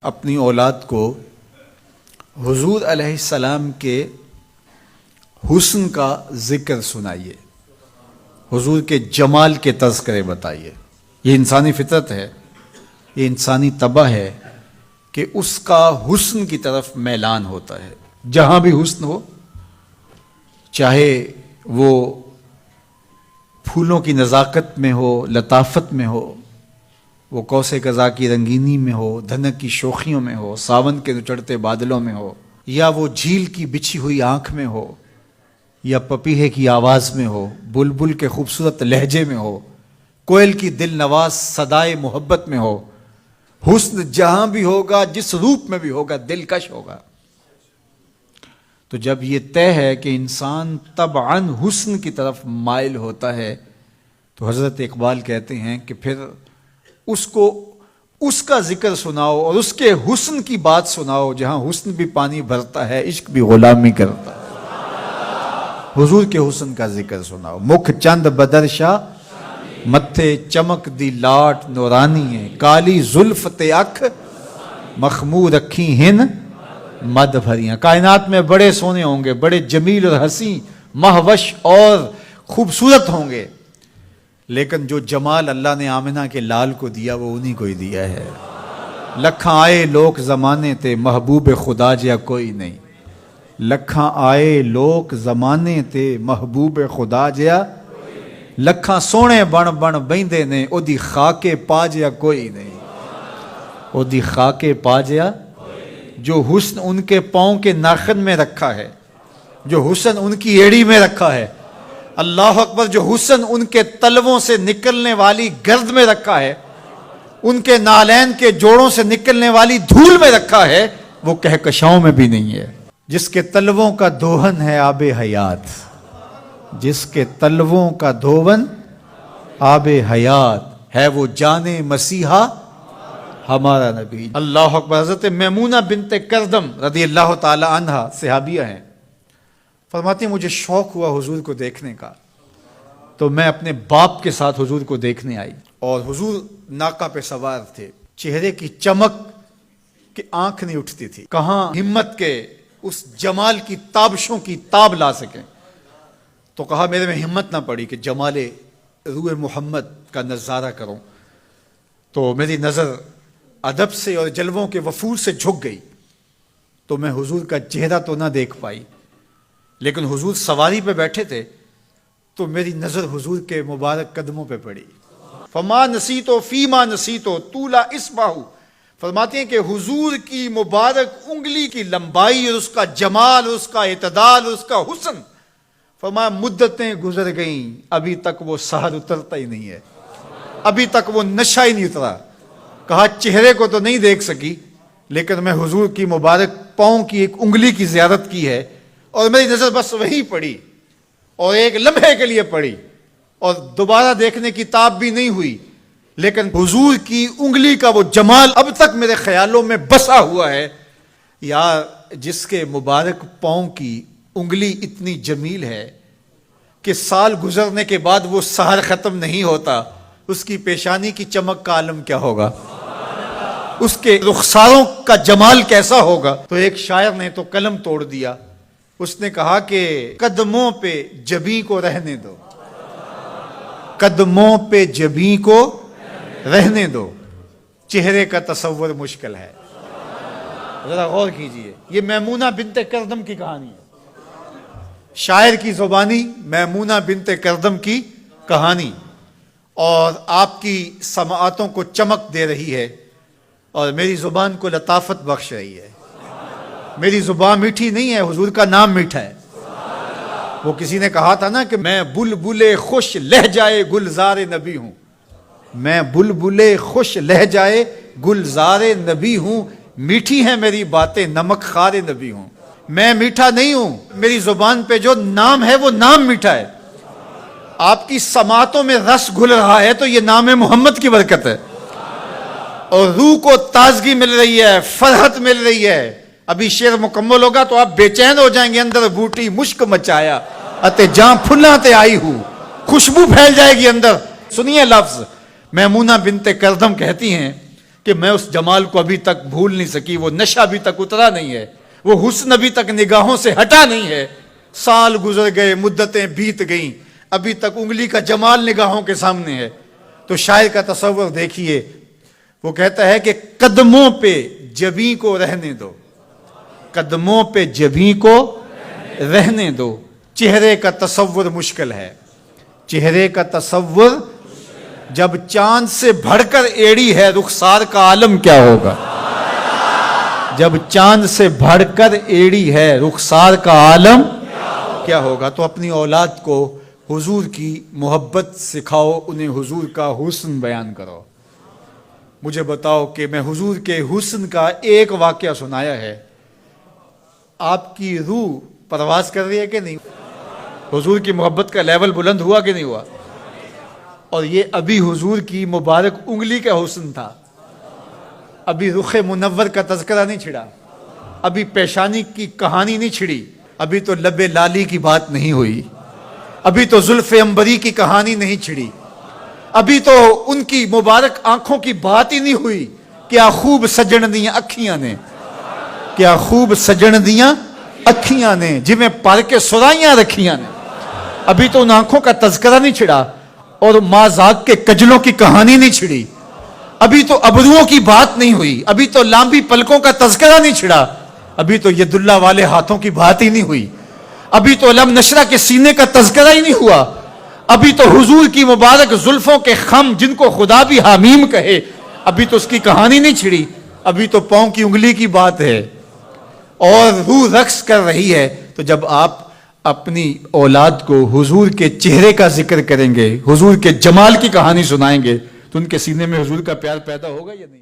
اپنی اولاد کو حضور علیہ السلام کے حسن کا ذکر سنائیے، حضور کے جمال کے تذکرے بتائیے۔ یہ انسانی فطرت ہے، یہ انسانی طبع ہے کہ اس کا حسن کی طرف میلان ہوتا ہے۔ جہاں بھی حسن ہو، چاہے وہ پھولوں کی نزاکت میں ہو، لطافت میں ہو، وہ کوسے قضا کی رنگینی میں ہو، دھنک کی شوخیوں میں ہو، ساون کے چڑھتے بادلوں میں ہو، یا وہ جھیل کی بچھی ہوئی آنکھ میں ہو، یا پپیہے کی آواز میں ہو، بلبل کے خوبصورت لہجے میں ہو، کوئل کی دل نواز صدائے محبت میں ہو، حسن جہاں بھی ہوگا، جس روپ میں بھی ہوگا، دلکش ہوگا۔ تو جب یہ طے ہے کہ انسان طبعاً حسن کی طرف مائل ہوتا ہے، تو حضرت اقبال کہتے ہیں کہ پھر اس کو اس کا ذکر سناؤ اور اس کے حسن کی بات سناؤ، جہاں حسن بھی پانی بھرتا ہے، عشق بھی غلامی کرتا ہے۔ حضور کے حسن کا ذکر سناؤ۔ مکھ چند بدرشا متھے چمک دی لاٹ نورانی ہے، کالی زلف تے اکھ مخمور رکھی ہن مد بھریاں۔ کائنات میں بڑے سونے ہوں گے، بڑے جمیل اور حسین، مہوش اور خوبصورت ہوں گے، لیکن جو جمال اللہ نے آمنہ کے لال کو دیا وہ انہی کو ہی دیا ہے۔ لکھاں آئے لوگ زمانے تے محبوب خدا جیا کوئی نہیں، لکھاں آئے لوگ زمانے تے محبوب خدا جیا، لکھاں سونے بن بن بیندے نے او دی خاکے پا جیا کوئی نہیں، او دی خاکے پا جیا۔ جو حسن ان کے پاؤں کے ناخن میں رکھا ہے، جو حسن ان کی ایڑی میں رکھا ہے، اللہ اکبر، جو حسن ان کے تلووں سے نکلنے والی گرد میں رکھا ہے، ان کے نالین کے جوڑوں سے نکلنے والی دھول میں رکھا ہے، وہ کہکشاؤں میں بھی نہیں ہے۔ جس کے تلووں کا دھون ہے آب حیات، جس کے تلووں کا دھون آب حیات ہے، وہ جان مسیحا ہمارا نبی۔ اللہ اکبر۔ حضرت میمونہ بنت کردم رضی اللہ تعالی عنہ صحابیہ ہیں، فرماتی ہیں مجھے شوق ہوا حضور کو دیکھنے کا، تو میں اپنے باپ کے ساتھ حضور کو دیکھنے آئی، اور حضور ناقہ پہ سوار تھے، چہرے کی چمک کہ آنکھ نہیں اٹھتی تھی، کہاں ہمت کے اس جمال کی تابشوں کی تاب لا سکیں۔ تو کہا میرے میں ہمت نہ پڑی کہ جمال روح محمد کا نظارہ کروں، تو میری نظر ادب سے اور جلووں کے وفور سے جھک گئی، تو میں حضور کا چہرہ تو نہ دیکھ پائی، لیکن حضور سواری پہ بیٹھے تھے تو میری نظر حضور کے مبارک قدموں پہ پڑی۔ فما نسیتو فیما نسیتو طولا اصبعہ، فرماتے ہیں کہ حضور کی مبارک انگلی کی لمبائی اور اس کا جمال، اس کا اعتدال، اس کا حسن، فرمایا مدتیں گزر گئیں، ابھی تک وہ سحر اترتا ہی نہیں ہے، ابھی تک وہ نشہ ہی نہیں اترا۔ کہا چہرے کو تو نہیں دیکھ سکی، لیکن میں حضور کی مبارک پاؤں کی ایک انگلی کی زیارت کی ہے، اور میری نظر بس وہی پڑی، اور ایک لمحے کے لیے پڑی، اور دوبارہ دیکھنے کی تاب بھی نہیں ہوئی، لیکن حضور کی انگلی کا وہ جمال اب تک میرے خیالوں میں بسا ہوا ہے۔ یار جس کے مبارک پاؤں کی انگلی اتنی جمیل ہے کہ سال گزرنے کے بعد وہ سحر ختم نہیں ہوتا، اس کی پیشانی کی چمک کا عالم کیا ہوگا، اس کے رخساروں کا جمال کیسا ہوگا۔ تو ایک شاعر نے تو قلم توڑ دیا، اس نے کہا کہ قدموں پہ جبیں کو رہنے دو، قدموں پہ جبیں کو رہنے دو، چہرے کا تصور مشکل ہے۔ ذرا غور کیجئے، یہ میمونہ بنت کردم کی کہانی ہے، شاعر کی زبانی میمونہ بنت کردم کی کہانی، اور آپ کی سماعتوں کو چمک دے رہی ہے، اور میری زبان کو لطافت بخش رہی ہے۔ میری زبان میٹھی نہیں ہے، حضور کا نام میٹھا ہے۔ وہ کسی نے کہا تھا نا کہ میں بلبل خوش لہجائے گلزار نبی ہوں، میں بلبل خوش لہجائے گلزار نبی ہوں، میٹھی ہیں میری باتیں نمک خار نبی ہوں۔ میں میٹھا نہیں ہوں، میری زبان پہ جو نام ہے وہ نام میٹھا ہے۔ آپ کی سماعتوں میں رس گھل رہا ہے تو یہ نام محمد کی برکت ہے، اور روح کو تازگی مل رہی ہے، فرحت مل رہی ہے۔ ابھی شعر مکمل ہوگا تو آپ بے چین ہو جائیں گے، اندر بوٹی مشک مچایا اتے جاں پھلاں تے آئی ہوں، خوشبو پھیل جائے گی اندر۔ سنیے لفظ، میمونہ بنت کردم کہتی ہیں کہ میں اس جمال کو ابھی تک بھول نہیں سکی، وہ نشہ ابھی تک اترا نہیں ہے، وہ حسن ابھی تک نگاہوں سے ہٹا نہیں ہے، سال گزر گئے، مدتیں بیت گئیں، ابھی تک انگلی کا جمال نگاہوں کے سامنے ہے۔ تو شاعر کا تصور دیکھیے، وہ کہتا ہے کہ قدموں پہ جبیں کو رہنے دو، قدموں پہ جبیں کو رہنے دو، چہرے کا تصور مشکل ہے، چہرے کا تصور، جب چاند سے بڑھ کر ایڑی ہے رخسار کا عالم کیا ہوگا، جب چاند سے بڑھ کر ایڑی ہے رخسار کا عالم کیا ہوگا۔ تو اپنی اولاد کو حضور کی محبت سکھاؤ، انہیں حضور کا حسن بیان کرو۔ مجھے بتاؤ کہ میں حضور کے حسن کا ایک واقعہ سنایا ہے، آپ کی روح پرواز کر رہی ہے کہ نہیں؟ حضور کی محبت کا لیول بلند ہوا کہ نہیں ہوا؟ اور یہ ابھی حضور کی مبارک انگلی کا حسن تھا، ابھی رخ منور کا تذکرہ نہیں چھڑا، ابھی پیشانی کی کہانی نہیں چھڑی، ابھی تو لب لالی کی بات نہیں ہوئی، ابھی تو زلف عنبری کی کہانی نہیں چھڑی، ابھی تو ان کی مبارک آنکھوں کی بات ہی نہیں ہوئی۔ کیا خوب سجن دیاں اکھیاں نے، کیا خوب سجن دیاں اکھیاں نے، جویں پر کے سرائیاں رکھیاں نے، ابھی تو ان آنکھوں کا تذکرہ نہیں چھڑا، اور مازاق کے کجلوں کی کہانی نہیں چھڑی، ابھی تو ابروؤں کی بات نہیں ہوئی، ابھی تو لامبی پلکوں کا تذکرہ نہیں چھڑا، ابھی تو ید اللہ والے ہاتھوں کی بات ہی نہیں ہوئی، ابھی تو علم نشرہ کے سینے کا تذکرہ ہی نہیں ہوا، ابھی تو حضور کی مبارک زلفوں کے خم جن کو خدا بھی حمیم کہے، ابھی تو اس کی کہانی نہیں چھڑی، ابھی تو پاؤں کی انگلی کی بات ہے، اور روح رقص کر رہی ہے۔ تو جب آپ اپنی اولاد کو حضور کے چہرے کا ذکر کریں گے، حضور کے جمال کی کہانی سنائیں گے، تو ان کے سینے میں حضور کا پیار پیدا ہوگا یا نہیں؟